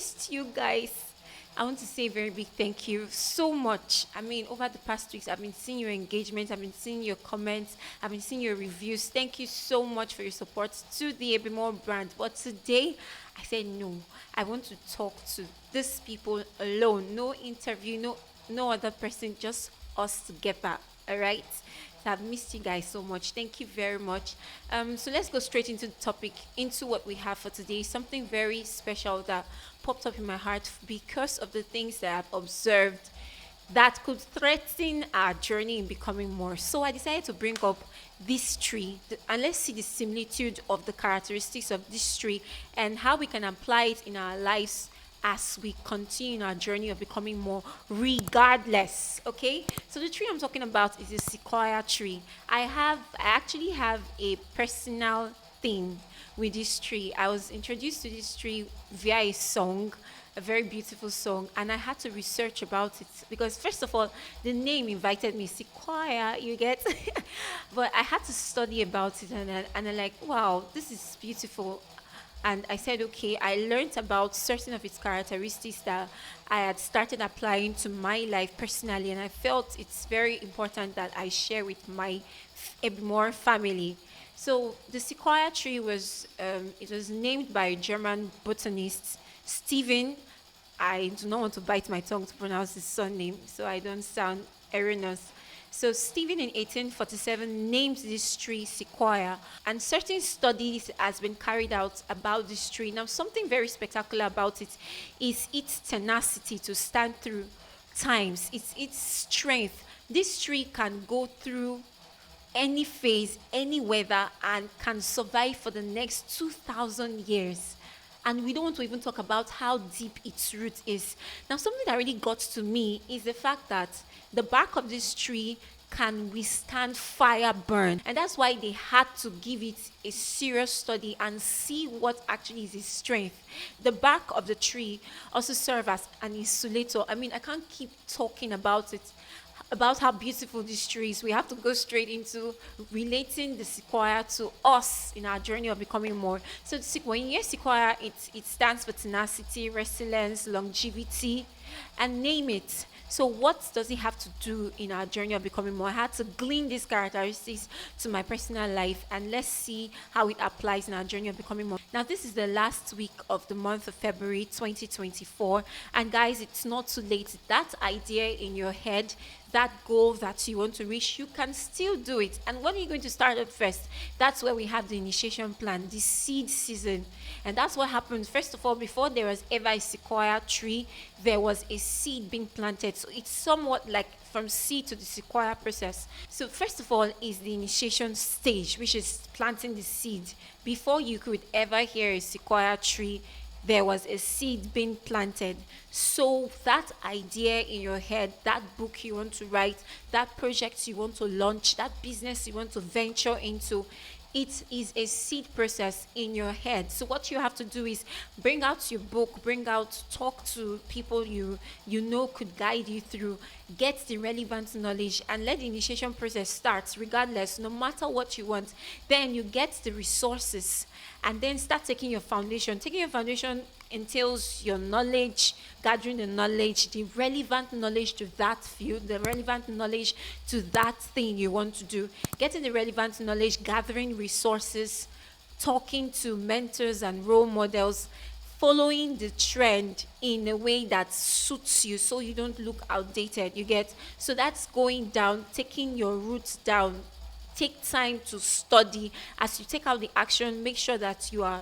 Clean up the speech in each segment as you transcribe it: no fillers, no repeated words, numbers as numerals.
missed you guys. I want to say a very big thank you so much. I mean, over the past weeks, I've been seeing your engagement, I've been seeing your comments, I've been seeing your reviews. Thank you so much for your support to the Abimore brand. But today, I said no. I want to talk to these people alone. No interview, no other person, just us together. All right. So I've missed you guys so much. Thank you very much. So let's go straight into the topic, into what we have for today. Something very special that popped up in my heart because of the things that I've observed that could threaten our journey in becoming more. So I decided to bring up this tree and let's see the similitude of the characteristics of this tree and how we can apply it in our lives as we continue our journey of becoming more regardless. Okay, so the tree I'm talking about is a sequoia tree. I actually have a personal thing with this tree. I was introduced to this tree via a song, a very beautiful song, and I had to research about it because first of all the name invited me, Sequoia, you get. But I had to study about it, and I'm like, wow, this is beautiful. And I said, okay, I learned about certain of its characteristics that I had started applying to my life personally, and I felt it's very important that I share with my more family. So the sequoia tree it was named by a German botanist, Stephen. I do not want to bite my tongue to pronounce his surname, so I don't sound erroneous. So Stephen in 1847 named this tree Sequoia, and certain studies has been carried out about this tree. Now, something very spectacular about it is its tenacity to stand through times. It's its strength. This tree can go through any phase, any weather, and can survive for the next 2,000 years. And we don't want to even talk about how deep its root is. Now, something that really got to me is the fact that the bark of this tree can withstand fire burn. And that's why they had to give it a serious study and see what actually is its strength. The bark of the tree also serves as an insulator. I mean, I can't keep talking about it, about how beautiful this tree is. We have to go straight into relating the sequoia to us in our journey of becoming more. So when you hear sequoia, it stands for tenacity, resilience, longevity, and name it. So what does it have to do in our journey of becoming more? I had to glean these characteristics to my personal life, and let's see how it applies in our journey of becoming more. Now, this is the last week of the month of February 2024, and guys, it's not too late. That idea in your head, that goal that you want to reach, you can still do it. And when are you going to start at first? That's where we have the initiation plan, the seed season. And that's what happened. First of all, before there was ever a sequoia tree, there was a seed being planted. So it's somewhat like from seed to the sequoia process. So first of all is the initiation stage, which is planting the seed. Before you could ever hear a sequoia tree, there was a seed being planted. So that idea in your head, that book you want to write, that project you want to launch, that business you want to venture into, it is a seed process in your head. So what you have to do is bring out your book, talk to people you know could guide you through, get the relevant knowledge, and let the initiation process start regardless, no matter what you want. Then you get the resources and then start taking your foundation. Taking your foundation entails your knowledge, gathering the knowledge, the relevant knowledge to that field, the relevant knowledge to that thing you want to do. Getting the relevant knowledge, gathering resources, talking to mentors and role models, following the trend in a way that suits you so you don't look outdated, you get. So that's going down, taking your roots down. Take time to study. As you take out the action, make sure that you are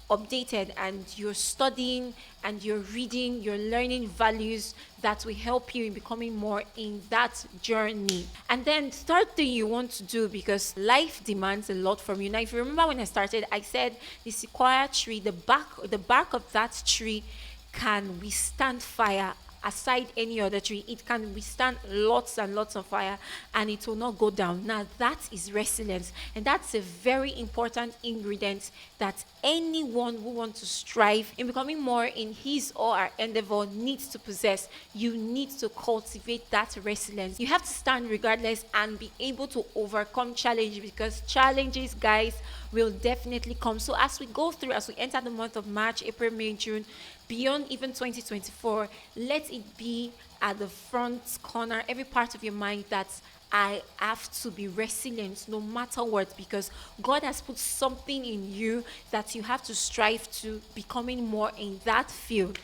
updated and you're studying and you're reading, you're learning values that will help you in becoming more in that journey. And then third thing you want to do, because life demands a lot from you. Now, if you remember when I started, I said the sequoia tree, the bark of that tree can withstand fire. Aside any other tree, it can withstand lots and lots of fire and it will not go down. Now that is resilience, and that's a very important ingredient that anyone who wants to strive in becoming more in his or her endeavor needs to possess. You need to cultivate that resilience. You have to stand regardless and be able to overcome challenges, because challenges, guys, will definitely come. So as we go through, as we enter the month of March, April, May, June, beyond even 2024, let it be at the front corner, every part of your mind, that I have to be resilient no matter what, because God has put something in you that you have to strive to becoming more in that field.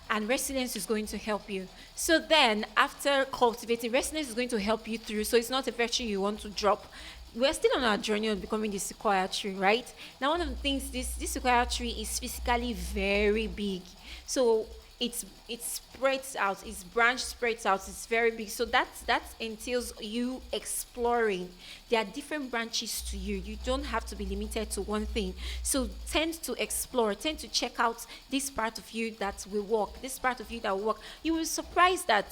And resilience is going to help you. So then, after cultivating, resilience is going to help you through. So it's not a virtue you want to drop. We're still on our journey of becoming the sequoia tree, right? Now, one of the things, this sequoia tree is physically very big. So it spreads out, its branch spreads out, it's very big. So that entails you exploring. There are different branches to you. You don't have to be limited to one thing. So tend to explore, tend to check out this part of you that will work, this part of you that will work. You will be surprised that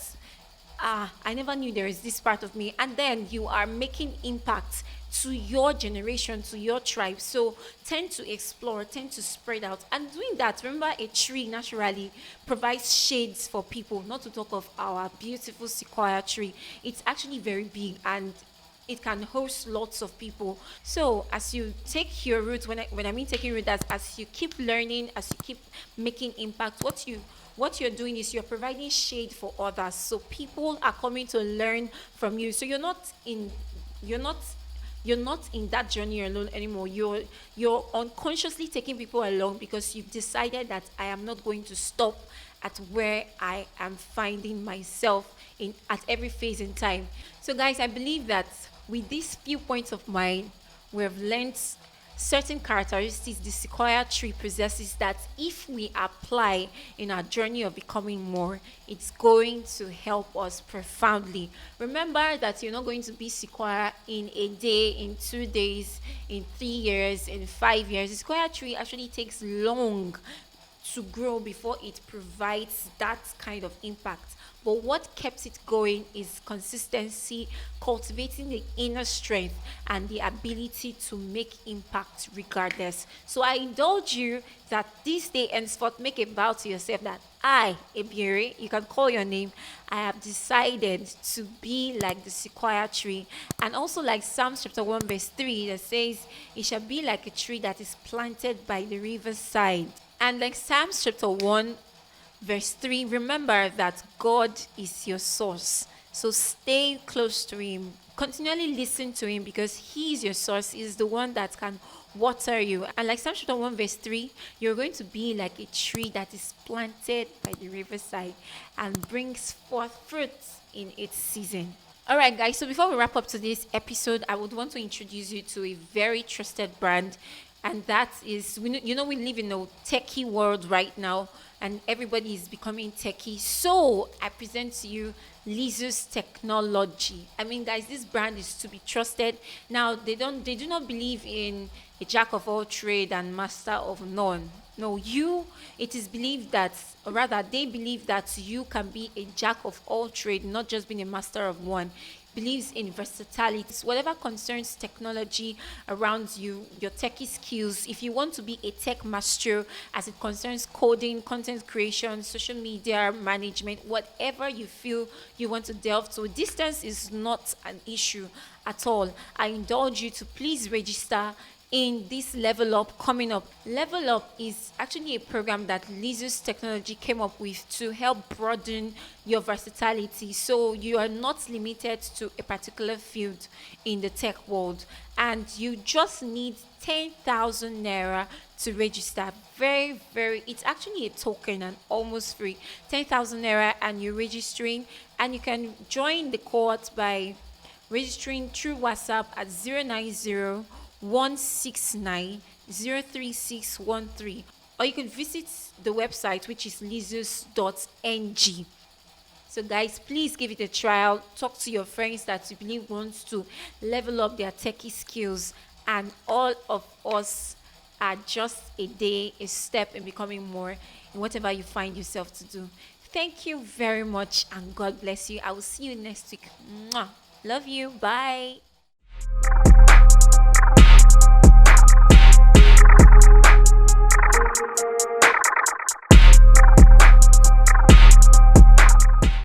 I never knew there is this part of me. And then you are making impact to your generation, to your tribe. So tend to explore, tend to spread out. And doing that, remember, a tree naturally provides shades for people, not to talk of our beautiful sequoia tree. It's actually very big, and it can host lots of people. So as you take your root, when I mean taking root, that's as you keep learning, as you keep making impact, what you're doing is you're providing shade for others. So people are coming to learn from you. So you're not in that journey alone anymore. You're unconsciously taking people along, because you've decided that I am not going to stop at where I am finding myself in at every phase in time. So guys, I believe that with these few points of mine, we have learned certain characteristics the sequoia tree possesses that if we apply in our journey of becoming more, it's going to help us profoundly. Remember that you're not going to be sequoia in a day, in 2 days, in 3 years, in 5 years. The sequoia tree actually takes long to grow before it provides that kind of impact. But what kept it going is consistency, cultivating the inner strength and the ability to make impact regardless. So I indulge you that this day henceforth make a vow to yourself that I, Ebiere, you can call your name, I have decided to be like the sequoia tree. And also like Psalms chapter 1 verse 3 that says, it shall be like a tree that is planted by the riverside. And like Psalms chapter 1 verse 3, remember that God is your source. So stay close to him. Continually listen to him, because he is your source. He is the one that can water you. And like Psalm chapter 1 verse 3, you're going to be like a tree that is planted by the riverside and brings forth fruits in its season. All right, guys. So before we wrap up today's episode, I would want to introduce you to a very trusted brand, and that is, we live in a techie world right now, and everybody is becoming techie. So I present to you Lizus Technology. I mean, guys, this brand is to be trusted. Now, they do not believe in a jack of all trade and master of none. No, it is believed that, or rather, they believe that you can be a jack of all trade, not just being a master of one. Believes in versatility. Whatever concerns technology around you, your techie skills, if you want to be a tech master as it concerns coding, content creation, social media management, whatever you feel you want to delve to, distance is not an issue at all. I indulge you to please register in this Level Up coming up. Level Up is actually a program that Lizus Technology came up with to help broaden your versatility. So you are not limited to a particular field in the tech world, and you just need 10,000 naira to register. Very, very, it's actually a token and almost free. 10,000 naira, and you're registering, and you can join the cohort by registering through WhatsApp at 090 169 03613, or you can visit the website, which is lizus.ng. So guys, please give it a trial. Talk to your friends that you believe wants to level up their techie skills, and all of us are just a step in becoming more in whatever you find yourself to do. Thank you very much, and God bless you. I will see you next week. Mwah. Love you. Bye.